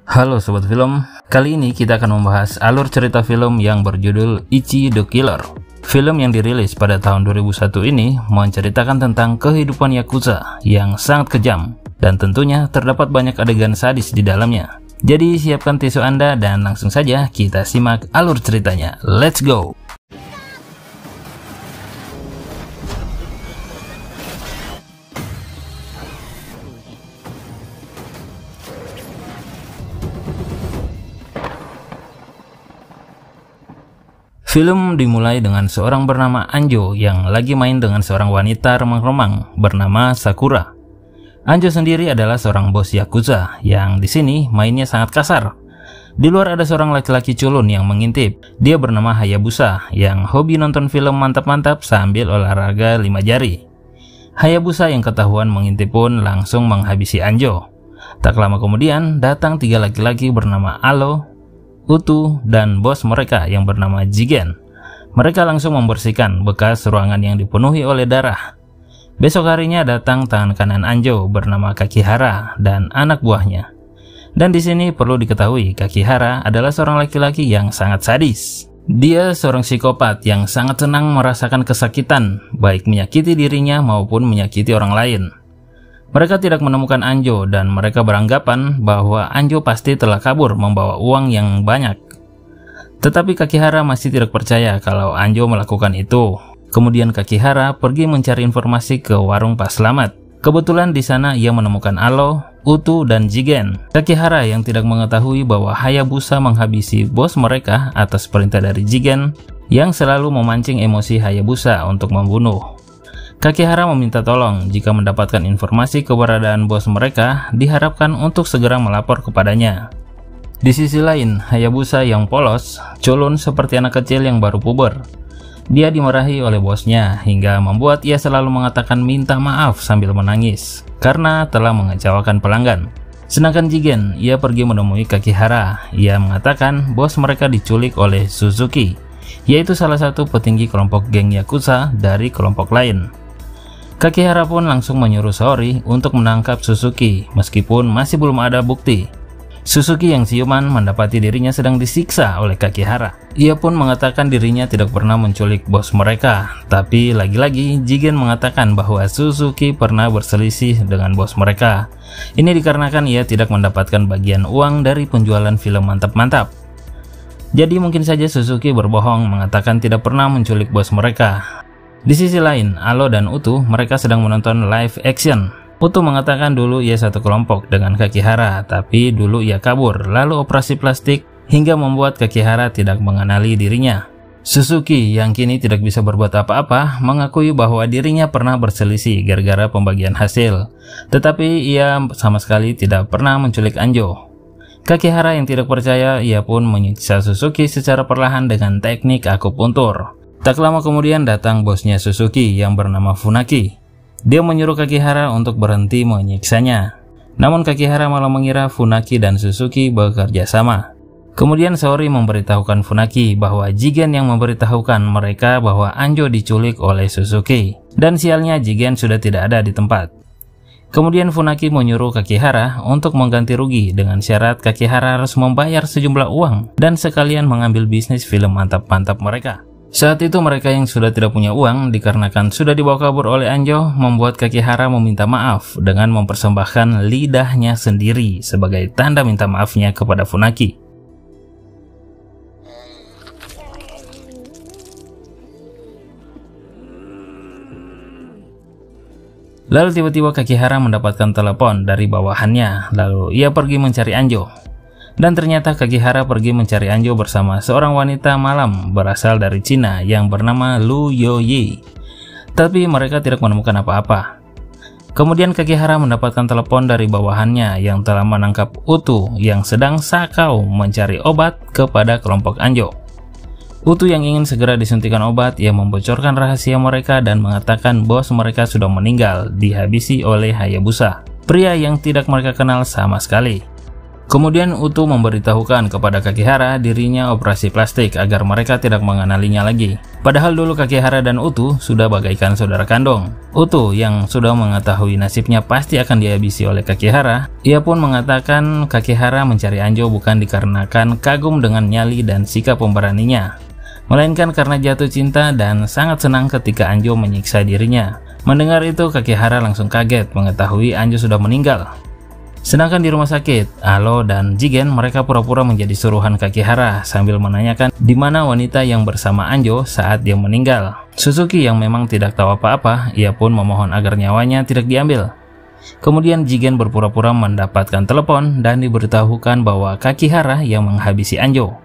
Halo Sobat Film, kali ini kita akan membahas alur cerita film yang berjudul Ichi the Killer. Film yang dirilis pada tahun 2001 ini menceritakan tentang kehidupan Yakuza yang sangat kejam dan tentunya terdapat banyak adegan sadis di dalamnya. Jadi siapkan tisu Anda dan langsung saja kita simak alur ceritanya. Let's go! Film dimulai dengan seorang bernama Anjo yang lagi main dengan seorang wanita remang-remang bernama Sakura. Anjo sendiri adalah seorang bos Yakuza yang di sini mainnya sangat kasar. Di luar ada seorang laki-laki culun yang mengintip. Dia bernama Hayabusa yang hobi nonton film mantap-mantap sambil olahraga 5 jari. Hayabusa yang ketahuan mengintip pun langsung menghabisi Anjo. Tak lama kemudian datang 3 laki-laki bernama Alo, Utu, dan bos mereka yang bernama Jigen. Mereka langsung membersihkan bekas ruangan yang dipenuhi oleh darah. Besok harinya datang tangan kanan Anjo bernama Kakihara dan anak buahnya. Dan di sini perlu diketahui Kakihara adalah seorang laki-laki yang sangat sadis. Dia seorang psikopat yang sangat senang merasakan kesakitan, baik menyakiti dirinya maupun menyakiti orang lain. Mereka tidak menemukan Anjo dan mereka beranggapan bahwa Anjo pasti telah kabur membawa uang yang banyak. Tetapi Kakihara masih tidak percaya kalau Anjo melakukan itu. Kemudian Kakihara pergi mencari informasi ke warung Pak Slamet. Kebetulan di sana ia menemukan Alo, Utu, dan Jigen. Kakihara yang tidak mengetahui bahwa Hayabusa menghabisi bos mereka atas perintah dari Jigen yang selalu memancing emosi Hayabusa untuk membunuh. Kakihara meminta tolong jika mendapatkan informasi keberadaan bos mereka, diharapkan untuk segera melapor kepadanya. Di sisi lain, Hayabusa yang polos, culun seperti anak kecil yang baru puber. Dia dimarahi oleh bosnya hingga membuat ia selalu mengatakan minta maaf sambil menangis karena telah mengecewakan pelanggan. Sedangkan Jigen, ia pergi menemui Kakihara. Ia mengatakan bos mereka diculik oleh Suzuki, yaitu salah satu petinggi kelompok geng Yakuza dari kelompok lain. Kakihara pun langsung menyuruh Saori untuk menangkap Suzuki meskipun masih belum ada bukti. Suzuki yang siuman mendapati dirinya sedang disiksa oleh Kakihara. Ia pun mengatakan dirinya tidak pernah menculik bos mereka, tapi lagi-lagi Jigen mengatakan bahwa Suzuki pernah berselisih dengan bos mereka. Ini dikarenakan ia tidak mendapatkan bagian uang dari penjualan film mantap-mantap. Jadi mungkin saja Suzuki berbohong mengatakan tidak pernah menculik bos mereka. Di sisi lain, Alo dan Utu mereka sedang menonton live action. Utu mengatakan dulu ia satu kelompok dengan Kakihara, tapi dulu ia kabur lalu operasi plastik hingga membuat Kakihara tidak mengenali dirinya. Suzuki yang kini tidak bisa berbuat apa-apa mengakui bahwa dirinya pernah berselisih gara-gara pembagian hasil, tetapi ia sama sekali tidak pernah menculik Anjo. Kakihara yang tidak percaya, ia pun menyiksa Suzuki secara perlahan dengan teknik akupuntur. Tak lama kemudian datang bosnya Suzuki yang bernama Funaki. Dia menyuruh Kakihara untuk berhenti menyiksanya. Namun Kakihara malah mengira Funaki dan Suzuki bekerja sama. Kemudian Saori memberitahukan Funaki bahwa Jigen yang memberitahukan mereka bahwa Anjo diculik oleh Suzuki. Dan sialnya Jigen sudah tidak ada di tempat. Kemudian Funaki menyuruh Kakihara untuk mengganti rugi dengan syarat Kakihara harus membayar sejumlah uang dan sekalian mengambil bisnis film mantap-mantap mereka. Saat itu mereka yang sudah tidak punya uang dikarenakan sudah dibawa kabur oleh Anjo membuat Kakihara meminta maaf dengan mempersembahkan lidahnya sendiri sebagai tanda minta maafnya kepada Funaki. Lalu tiba-tiba Kakihara mendapatkan telepon dari bawahannya, lalu ia pergi mencari Anjo. Dan ternyata Kakihara pergi mencari Anjo bersama seorang wanita malam berasal dari Cina yang bernama Lu Yoyi. Tapi mereka tidak menemukan apa-apa. Kemudian Kakihara mendapatkan telepon dari bawahannya yang telah menangkap Utu yang sedang sakau mencari obat kepada kelompok Anjo. Utu yang ingin segera disuntikan obat, ia membocorkan rahasia mereka dan mengatakan bos mereka sudah meninggal dihabisi oleh Hayabusa, pria yang tidak mereka kenal sama sekali. Kemudian Utu memberitahukan kepada Kakihara dirinya operasi plastik agar mereka tidak mengenalinya lagi. Padahal dulu Kakihara dan Utu sudah bagaikan saudara kandung. Utu yang sudah mengetahui nasibnya pasti akan dihabisi oleh Kakihara, ia pun mengatakan Kakihara mencari Anjo bukan dikarenakan kagum dengan nyali dan sikap pemberaninya, melainkan karena jatuh cinta dan sangat senang ketika Anjo menyiksa dirinya. Mendengar itu Kakihara langsung kaget mengetahui Anjo sudah meninggal. Sedangkan di rumah sakit, Alo dan Jigen mereka pura-pura menjadi suruhan Kakihara sambil menanyakan di mana wanita yang bersama Anjo saat dia meninggal. Suzuki yang memang tidak tahu apa-apa, ia pun memohon agar nyawanya tidak diambil. Kemudian Jigen berpura-pura mendapatkan telepon dan diberitahukan bahwa Kakihara yang menghabisi Anjo.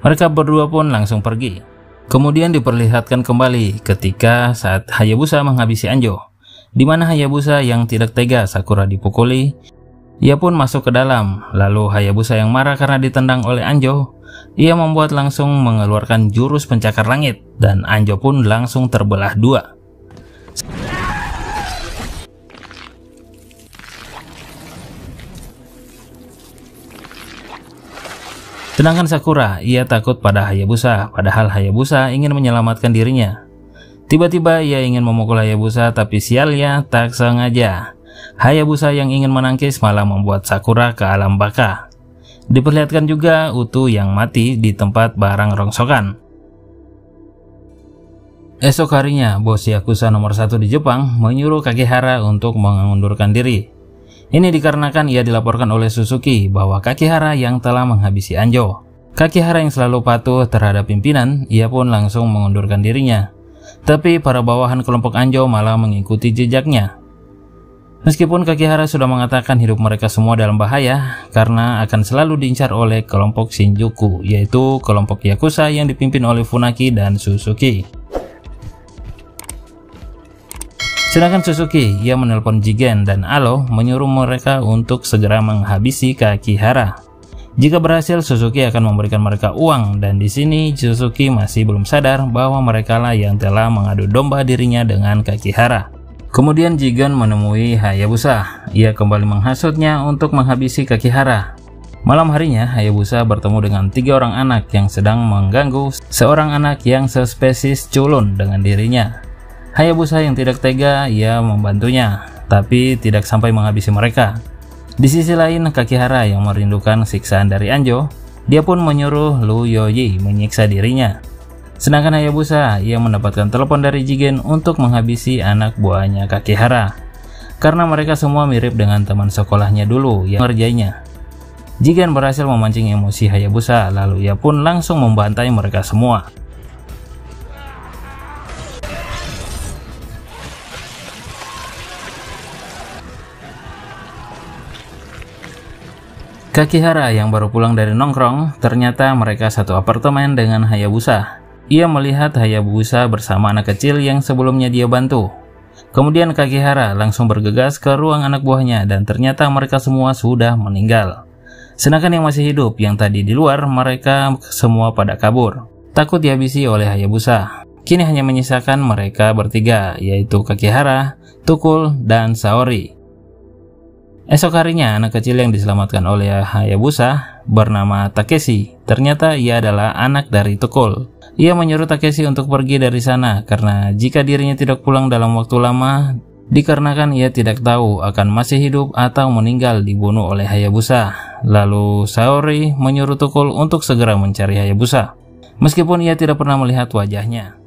Mereka berdua pun langsung pergi. Kemudian diperlihatkan kembali ketika saat Hayabusa menghabisi Anjo, di mana Hayabusa yang tidak tega Sakura dipukuli. Ia pun masuk ke dalam, lalu Hayabusa yang marah karena ditendang oleh Anjo, ia membuat langsung mengeluarkan jurus pencakar langit, dan Anjo pun langsung terbelah dua. Sedangkan Sakura, ia takut pada Hayabusa, padahal Hayabusa ingin menyelamatkan dirinya. Tiba-tiba ia ingin memukul Hayabusa, tapi sialnya tak sengaja. Hayabusa yang ingin menangkis malah membuat Sakura ke alam baka. Diperlihatkan juga Utu yang mati di tempat barang rongsokan. Esok harinya, bos Yakuza nomor 1 di Jepang menyuruh Kakihara untuk mengundurkan diri. Ini dikarenakan ia dilaporkan oleh Suzuki bahwa Kakihara yang telah menghabisi Anjo. Kakihara yang selalu patuh terhadap pimpinan, ia pun langsung mengundurkan dirinya. Tapi para bawahan kelompok Anjo malah mengikuti jejaknya. Meskipun Kakihara sudah mengatakan hidup mereka semua dalam bahaya karena akan selalu diincar oleh kelompok Shinjuku, yaitu kelompok Yakuza yang dipimpin oleh Funaki dan Suzuki. Sedangkan Suzuki, ia menelpon Jigen dan Alo menyuruh mereka untuk segera menghabisi Kakihara. Jika berhasil, Suzuki akan memberikan mereka uang, dan di sini Suzuki masih belum sadar bahwa merekalah yang telah mengadu domba dirinya dengan Kakihara. Kemudian Jigen menemui Hayabusa. Ia kembali menghasutnya untuk menghabisi Kakihara. Malam harinya, Hayabusa bertemu dengan 3 orang anak yang sedang mengganggu seorang anak yang sespesies culun dengan dirinya. Hayabusa yang tidak tega, ia membantunya, tapi tidak sampai menghabisi mereka. Di sisi lain, Kakihara yang merindukan siksaan dari Anjo, dia pun menyuruh Lu Yoyi menyiksa dirinya. Sedangkan Hayabusa, ia mendapatkan telepon dari Jigen untuk menghabisi anak buahnya Kakihara. Karena mereka semua mirip dengan teman sekolahnya dulu yang mengerjainya. Jigen berhasil memancing emosi Hayabusa, lalu ia pun langsung membantai mereka semua. Kakihara yang baru pulang dari nongkrong, ternyata mereka satu apartemen dengan Hayabusa. Ia melihat Hayabusa bersama anak kecil yang sebelumnya dia bantu. Kemudian Kakihara langsung bergegas ke ruang anak buahnya dan ternyata mereka semua sudah meninggal. Sedangkan yang masih hidup yang tadi di luar, mereka semua pada kabur. Takut dihabisi oleh Hayabusa. Kini hanya menyisakan mereka bertiga, yaitu Kakihara, Tukul, dan Saori. Esok harinya, anak kecil yang diselamatkan oleh Hayabusa bernama Takeshi. Ternyata ia adalah anak dari Tukul. Ia menyuruh Takeshi untuk pergi dari sana karena jika dirinya tidak pulang dalam waktu lama, dikarenakan ia tidak tahu akan masih hidup atau meninggal dibunuh oleh Hayabusa. Lalu Saori menyuruh Tukul untuk segera mencari Hayabusa, meskipun ia tidak pernah melihat wajahnya.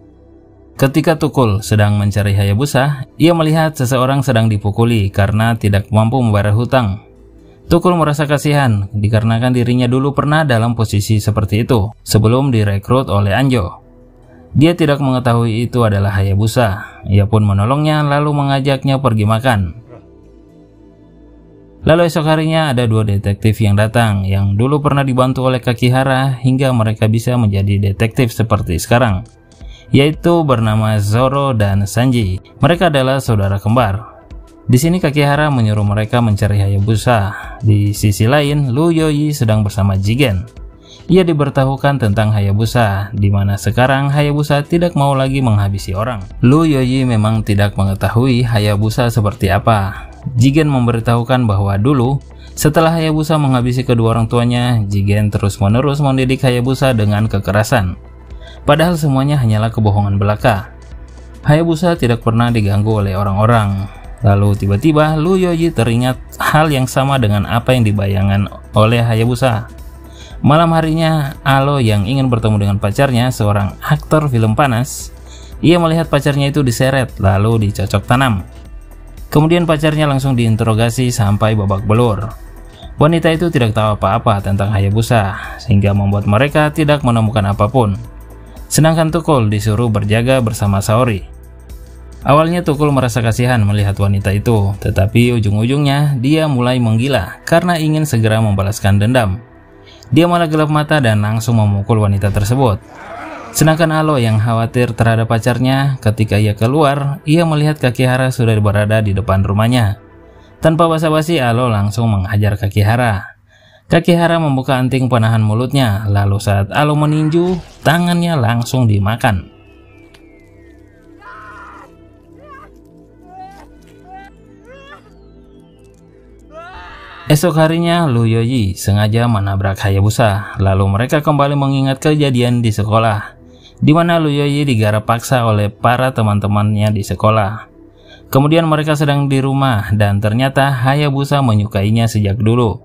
Ketika Tukul sedang mencari Hayabusa, ia melihat seseorang sedang dipukuli karena tidak mampu membayar hutang. Tukul merasa kasihan dikarenakan dirinya dulu pernah dalam posisi seperti itu sebelum direkrut oleh Anjo. Dia tidak mengetahui itu adalah Hayabusa. Ia pun menolongnya lalu mengajaknya pergi makan. Lalu esok harinya ada 2 detektif yang datang yang dulu pernah dibantu oleh Kakihara hingga mereka bisa menjadi detektif seperti sekarang, yaitu bernama Zoro dan Sanji. Mereka adalah saudara kembar. Di sini Kakihara menyuruh mereka mencari Hayabusa. Di sisi lain, Lu Yoyi sedang bersama Jigen. Ia diberitahukan tentang Hayabusa, di mana sekarang Hayabusa tidak mau lagi menghabisi orang. Lu Yoyi memang tidak mengetahui Hayabusa seperti apa. Jigen memberitahukan bahwa dulu Setelah Hayabusa menghabisi kedua orang tuanya, Jigen terus-menerus mendidik Hayabusa dengan kekerasan. Padahal semuanya hanyalah kebohongan belaka. Hayabusa tidak pernah diganggu oleh orang-orang. Lalu tiba-tiba Lu Yoji teringat hal yang sama dengan apa yang dibayangkan oleh Hayabusa. Malam harinya, Alo yang ingin bertemu dengan pacarnya, seorang aktor film panas, ia melihat pacarnya itu diseret lalu dicocok tanam. Kemudian pacarnya langsung diinterogasi sampai babak belur. Wanita itu tidak tahu apa-apa tentang Hayabusa, sehingga membuat mereka tidak menemukan apapun. Sedangkan Tukul disuruh berjaga bersama Saori. Awalnya Tukul merasa kasihan melihat wanita itu, tetapi ujung-ujungnya dia mulai menggila karena ingin segera membalaskan dendam. Dia malah gelap mata dan langsung memukul wanita tersebut. Sedangkan Alo yang khawatir terhadap pacarnya, ketika ia keluar, ia melihat Kakihara sudah berada di depan rumahnya. Tanpa basa-basi, Alo langsung menghajar Kakihara. Kakihara membuka anting penahan mulutnya, lalu saat Alo meninju, tangannya langsung dimakan. Esok harinya, Lu Yoji sengaja menabrak Hayabusa, lalu mereka kembali mengingat kejadian di sekolah, di mana Lu Yoji digarap paksa oleh para teman-temannya di sekolah. Kemudian mereka sedang di rumah dan ternyata Hayabusa menyukainya sejak dulu.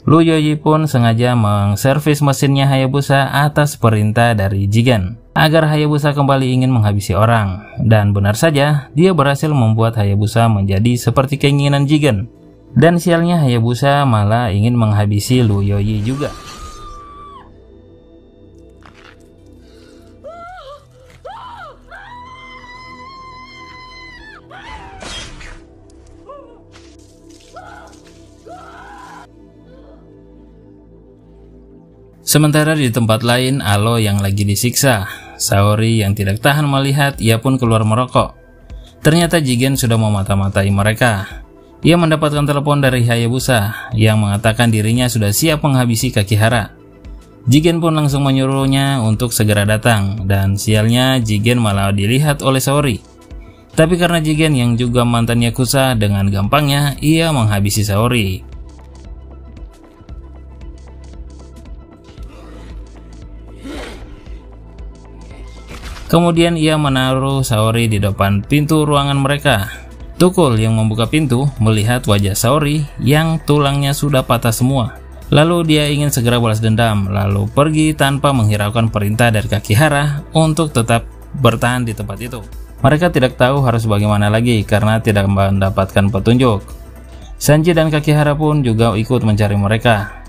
Lu Yoji pun sengaja mengservis mesinnya Hayabusa atas perintah dari Jigen agar Hayabusa kembali ingin menghabisi orang. Dan benar saja, dia berhasil membuat Hayabusa menjadi seperti keinginan Jigen. Dan sialnya Hayabusa malah ingin menghabisi Lu Yoji juga. Sementara di tempat lain, Alo yang lagi disiksa. Saori yang tidak tahan melihat, ia pun keluar merokok. Ternyata Jigen sudah memata-matai mereka. Ia mendapatkan telepon dari Hayabusa yang mengatakan dirinya sudah siap menghabisi Kakihara. Jigen pun langsung menyuruhnya untuk segera datang, dan sialnya Jigen malah dilihat oleh Saori. Tapi karena Jigen yang juga mantan Yakuza, dengan gampangnya ia menghabisi Saori. Kemudian ia menaruh Saori di depan pintu ruangan mereka. Tukul yang membuka pintu melihat wajah Saori yang tulangnya sudah patah semua. Lalu dia ingin segera balas dendam, lalu pergi tanpa menghiraukan perintah dari Kakihara untuk tetap bertahan di tempat itu. Mereka tidak tahu harus bagaimana lagi karena tidak mendapatkan petunjuk. Sanji dan Kakihara pun juga ikut mencari mereka.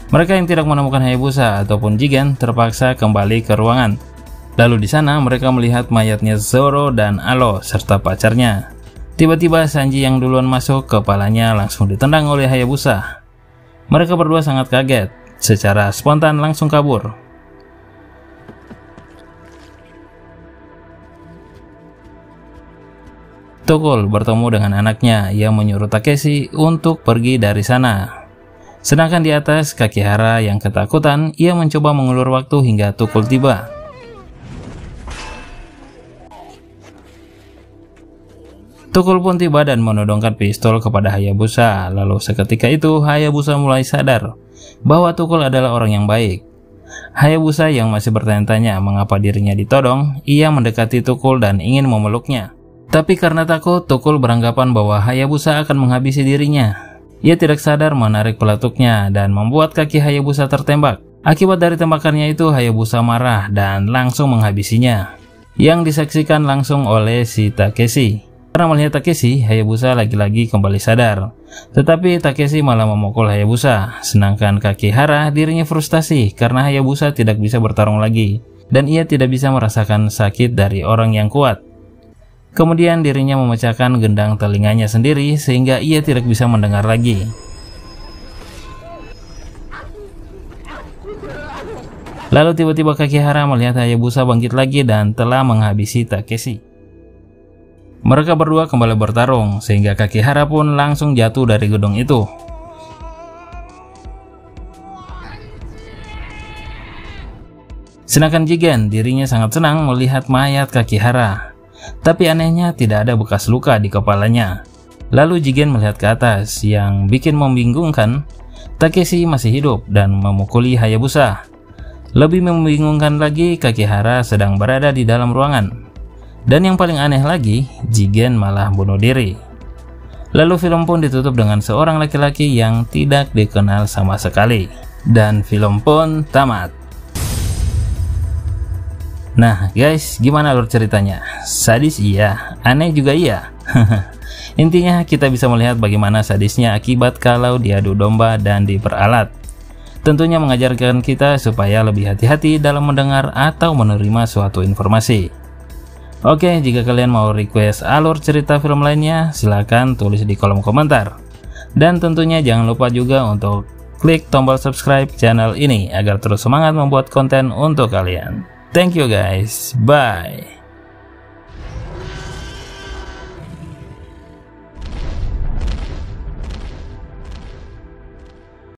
Mereka yang tidak menemukan Hayabusa ataupun Jigen terpaksa kembali ke ruangan. Lalu di sana mereka melihat mayatnya Zoro dan Alo serta pacarnya. Tiba-tiba Sanji yang duluan masuk, kepalanya langsung ditendang oleh Hayabusa. Mereka berdua sangat kaget, secara spontan langsung kabur. Tukul bertemu dengan anaknya yang menyuruh Takeshi untuk pergi dari sana. Sedangkan di atas, Kakihara yang ketakutan, ia mencoba mengulur waktu hingga Tukul tiba. Tukul pun tiba dan menodongkan pistol kepada Hayabusa. Lalu seketika itu Hayabusa mulai sadar bahwa Tukul adalah orang yang baik. Hayabusa yang masih bertanya-tanya mengapa dirinya ditodong, ia mendekati Tukul dan ingin memeluknya. Tapi karena takut, Tukul beranggapan bahwa Hayabusa akan menghabisi dirinya. Ia tidak sadar menarik peletuknya dan membuat kaki Hayabusa tertembak. Akibat dari tembakannya itu, Hayabusa marah dan langsung menghabisinya, yang disaksikan langsung oleh si Takeshi. Karena melihat Takeshi, Hayabusa lagi-lagi kembali sadar. Tetapi Takeshi malah memukul Hayabusa. Sedangkan Kakihara dirinya frustasi karena Hayabusa tidak bisa bertarung lagi. Dan ia tidak bisa merasakan sakit dari orang yang kuat. Kemudian dirinya memecahkan gendang telinganya sendiri sehingga ia tidak bisa mendengar lagi. Lalu tiba-tiba Kakihara melihat Hayabusa bangkit lagi dan telah menghabisi Takeshi. Mereka berdua kembali bertarung, sehingga Kakihara pun langsung jatuh dari gedung itu. Sedangkan Jigen dirinya sangat senang melihat mayat Kakihara. Tapi anehnya tidak ada bekas luka di kepalanya. Lalu Jigen melihat ke atas, yang bikin membingungkan, Takeshi masih hidup dan memukuli Hayabusa. Lebih membingungkan lagi, Kakihara sedang berada di dalam ruangan. Dan yang paling aneh lagi, Jigen malah bunuh diri. Lalu film pun ditutup dengan seorang laki-laki yang tidak dikenal sama sekali. Dan film pun tamat. Nah guys, gimana alur ceritanya? Sadis iya, aneh juga iya. Intinya kita bisa melihat bagaimana sadisnya akibat kalau diadu domba dan diperalat. Tentunya mengajarkan kita supaya lebih hati-hati dalam mendengar atau menerima suatu informasi. Oke, jika kalian mau request alur cerita film lainnya, silahkan tulis di kolom komentar. Dan tentunya jangan lupa juga untuk klik tombol subscribe channel ini agar terus semangat membuat konten untuk kalian. Thank you guys, bye.